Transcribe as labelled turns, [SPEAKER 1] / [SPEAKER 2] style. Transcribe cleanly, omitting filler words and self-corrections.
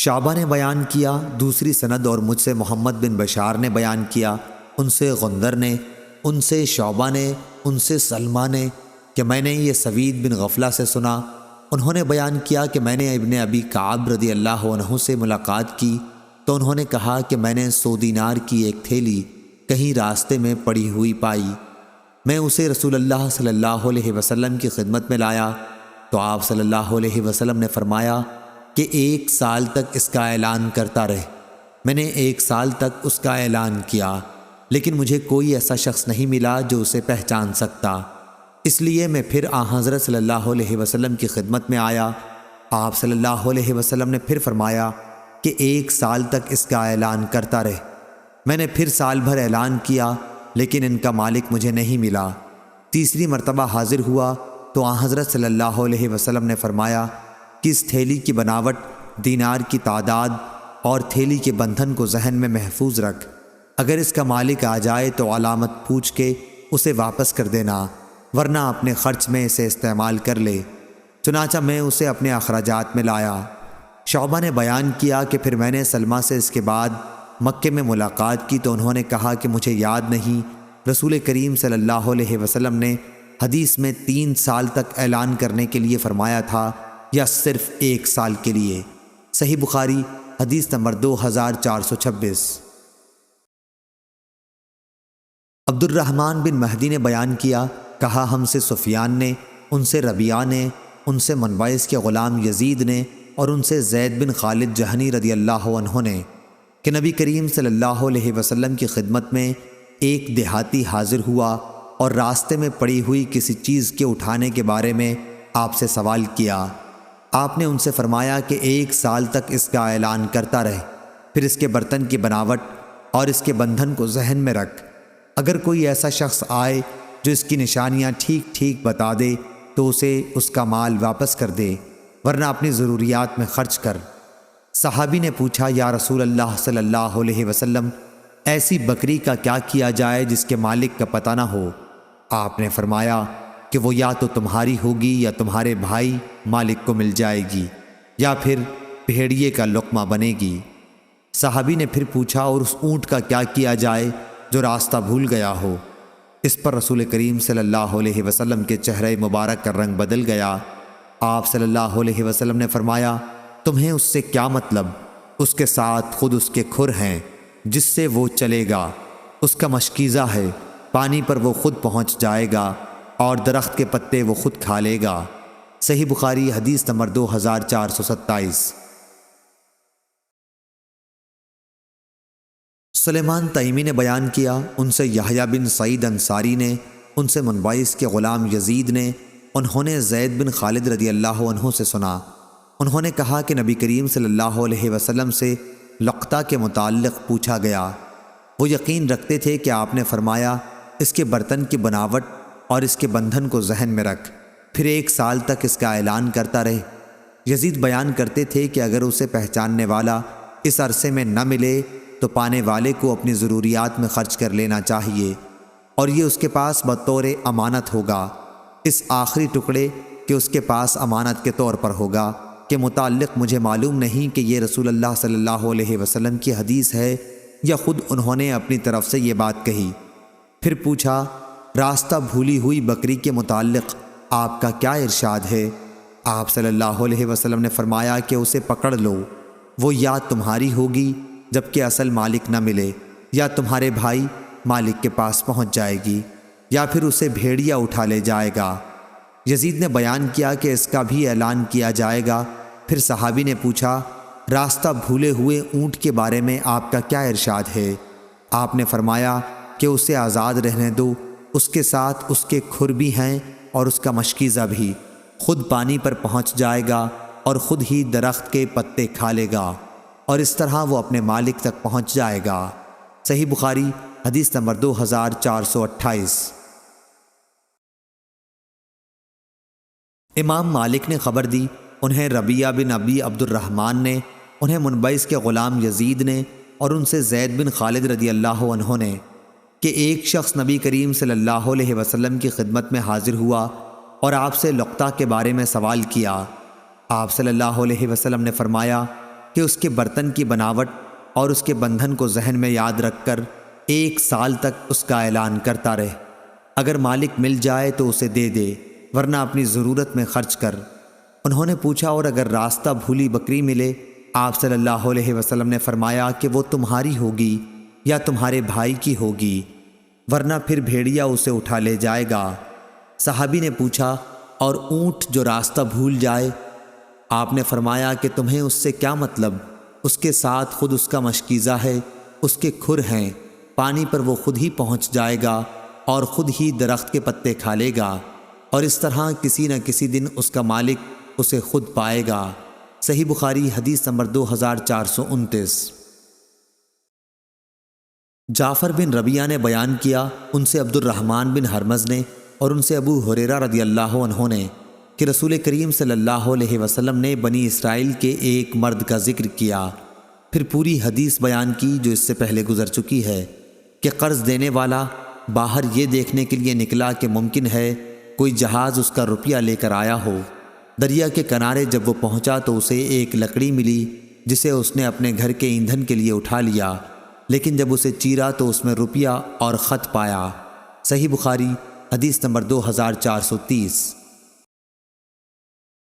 [SPEAKER 1] شعبہ نے بیان کیا، دوسری سند اور مجھ سے محمد بن بشار نے بیان کیا، ان سے غندر نے، ان سے شعبہ نے، ان سے سلمہ نے کہ میں نے یہ سوید بن غفلہ سے سنا۔ انہوں نے بیان کیا کہ میں نے ابن ابی کعب رضی اللہ عنہ سے ملاقات کی تو انہوں نے کہا کہ میں نے 100 دینار کی ایک تھیلی کہیں راستے میں پڑی ہوئی پائی۔ میں اسے رسول اللہ صلی اللہ علیہ وسلم کی خدمت میں لایا تو آپ صلی اللہ علیہ وسلم نے فرمایا کہ 1 سال تک اس کا اعلان کرتا رہے۔ میں نے 1 سال تک اس کا اعلان کیا، لیکن مجھے کوئی ایسا شخص نہیں ملا جو اسے پہچان سکتا، اس لیے میں پھر حضرت صلی اللہ علیہ وسلم کی خدمت میں آیا۔ آپ صلی اللہ علیہ وسلم نے پھر فرمایا کہ 1 سال تک اس کا اعلان کرتا رہے۔ میں نے پھر سال بھر اعلان کیا، لیکن ان کا مالک مجھے نہیں ملا۔ تیسری مرتبہ حاضر ہوا تو حضرت صلی اللہ علیہ وسلم نے فرمایا کہ اس تھیلی کی بناوٹ، دینار کی تعداد اور تھیلی کے بندھن کو ذہن میں محفوظ رکھ۔ اگر اس کا مالک آ جائے تو علامت پوچھ کے اسے واپس کر دینا، ورنہ اپنے خرچ میں اسے استعمال کر لے۔ چنانچہ میں اسے اپنے اخراجات میں لایا۔ شعبہ نے بیان کیا کہ پھر میں نے سلمہ سے اس کے بعد مکے میں ملاقات کی تو انہوں نے کہا کہ مجھے یاد نہیں رسول کریم صلی اللہ علیہ وسلم نے حدیث میں 3 سال تک اعلان کرنے کے لیے فرمایا تھا یا صرف 1 سال کے لیے۔ صحیح بخاری حدیث نمبر 2426۔ عبد الرحمن بن مہدی نے بیان کیا، کہا ہم سے سفیان نے، ان سے ربیعہ نے، ان سے منبعث کے غلام یزید نے اور ان سے زید بن خالد جہنی رضی اللہ عنہ نے کہ نبی کریم صلی اللہ علیہ وسلم کی خدمت میں ایک دیہاتی حاضر ہوا اور راستے میں پڑی ہوئی کسی چیز کے اٹھانے کے بارے میں آپ سے سوال کیا۔ آپ نے ان سے فرمایا کہ 1 سال تک اس کا اعلان کرتا رہے، پھر اس کے برتن کی بناوٹ اور اس کے بندھن کو ذہن میں رکھ۔ اگر کوئی ایسا شخص آئے جو اس کی نشانیاں ٹھیک ٹھیک بتا دے تو اسے اس کا مال واپس کر دے، ورنہ اپنی ضروریات میں خرچ کر۔ صحابی نے پوچھا، یا رسول اللہ صلی اللہ علیہ وسلم، ایسی بکری کا کیا کیا جائے جس کے مالک کا پتہ نہ ہو؟ آپ نے فرمایا کہ وہ یا تو تمہاری ہوگی یا تمہارے بھائی مالک کو مل جائے گی، یا پھر بھیڑیے کا لقمہ بنے گی۔ صحابی نے پھر پوچھا، اور اس اونٹ کا کیا کیا جائے جو راستہ بھول گیا ہو؟ اس پر رسول کریم صلی اللہ علیہ وسلم کے چہرے مبارک کا رنگ بدل گیا۔ آپ صلی اللہ علیہ وسلم نے فرمایا، تمہیں اس سے کیا مطلب؟ اس کے ساتھ خود اس کے کھر ہیں جس سے وہ چلے گا، اس کا مشکیزہ ہے، پانی پر وہ خود پہنچ جائے گا اور درخت کے پتے وہ خود کھا لے گا۔ صحیح بخاری حدیث نمبر 2427۔ سلیمان تیمی نے بیان کیا، ان سے یحییٰ بن سعید انصاری نے، ان سے منبعث کے غلام یزید نے، انہوں نے زید بن خالد رضی اللہ عنہ سے سنا۔ انہوں نے کہا کہ نبی کریم صلی اللہ علیہ وسلم سے لقطہ کے متعلق پوچھا گیا۔ وہ یقین رکھتے تھے کہ آپ نے فرمایا، اس کے برتن کی بناوٹ اور اس کے بندھن کو ذہن میں رکھ، پھر 1 سال تک اس کا اعلان کرتا رہے۔ یزید بیان کرتے تھے کہ اگر اسے پہچاننے والا اس عرصے میں نہ ملے تو پانے والے کو اپنی ضروریات میں خرچ کر لینا چاہیے، اور یہ اس کے پاس بطور امانت ہوگا۔ اس آخری ٹکڑے کہ اس کے پاس امانت کے طور پر ہوگا کے متعلق مجھے معلوم نہیں کہ یہ رسول اللہ صلی اللہ علیہ وسلم کی حدیث ہے یا خود انہوں نے اپنی طرف سے یہ بات کہی۔ پھر پوچھا، راستہ بھولی ہوئی بکری کے متعلق آپ کا کیا ارشاد ہے؟ آپ صلی اللہ علیہ وسلم نے فرمایا کہ اسے پکڑ لو، وہ یا تمہاری ہوگی جبکہ اصل مالک نہ ملے، یا تمہارے بھائی مالک کے پاس پہنچ جائے گی، یا پھر اسے بھیڑیا اٹھا لے جائے گا۔ یزید نے بیان کیا کہ اس کا بھی اعلان کیا جائے گا۔ پھر صحابی نے پوچھا، راستہ بھولے ہوئے اونٹ کے بارے میں آپ کا کیا ارشاد ہے؟ آپ نے فرمایا کہ اسے آزاد رہنے دو، اس کے ساتھ اس کے کھر بھی ہیں اور اس کا مشکیزہ بھی، خود پانی پر پہنچ جائے گا اور خود ہی درخت کے پتے کھا لے گا، اور اس طرح وہ اپنے مالک تک پہنچ جائے گا۔ صحیح بخاری حدیث نمبر 2428۔ امام مالک نے خبر دی، انہیں ربیعہ بن ابی عبد الرحمن نے، انہیں منبعث کے غلام یزید نے اور ان سے زید بن خالد رضی اللہ عنہ نے کہ ایک شخص نبی کریم صلی اللہ علیہ وسلم کی خدمت میں حاضر ہوا اور آپ سے لقطہ کے بارے میں سوال کیا۔ آپ صلی اللہ علیہ وسلم نے فرمایا، کہ اس کے برتن کی بناوٹ اور اس کے بندھن کو ذہن میں یاد رکھ کر 1 سال تک اس کا اعلان کرتا رہے۔ اگر مالک مل جائے تو اسے دے دے، ورنہ اپنی ضرورت میں خرچ کر۔ انہوں نے پوچھا اور اگر راستہ بھولی بکری ملے؟ آپ صلی اللہ علیہ وسلم نے فرمایا کہ وہ تمہاری ہوگی یا تمہارے بھائی کی ہوگی، ورنہ پھر بھیڑیا اسے اٹھا لے جائے گا۔ صحابی نے پوچھا اور اونٹ جو راستہ بھول جائے؟ آپ نے فرمایا کہ تمہیں اس سے کیا مطلب؟ اس کے ساتھ خود اس کا مشکیزہ ہے، اس کے کھر ہیں، پانی پر وہ خود ہی پہنچ جائے گا اور خود ہی درخت کے پتے کھا لے گا، اور اس طرح کسی نہ کسی دن اس کا مالک اسے خود پائے گا۔ صحیح بخاری حدیث نمبر 2429۔ جعفر بن ربیعہ نے بیان کیا، ان سے عبد الرحمن بن ہرمز نے اور ان سے ابو ہریرہ رضی اللہ عنہ نے کہ رسول کریم صلی اللہ علیہ وسلم نے بنی اسرائیل کے ایک مرد کا ذکر کیا، پھر پوری حدیث بیان کی جو اس سے پہلے گزر چکی ہے کہ قرض دینے والا باہر یہ دیکھنے کے لیے نکلا کہ ممکن ہے کوئی جہاز اس کا روپیہ لے کر آیا ہو۔ دریا کے کنارے جب وہ پہنچا تو اسے ایک لکڑی ملی جسے اس نے اپنے گھر کے ایندھن کے لیے اٹھا لیا، لیکن جب اسے چیرا تو اس میں روپیہ اور خط پایا۔ صحیح بخاری حدیث نمبر 2430۔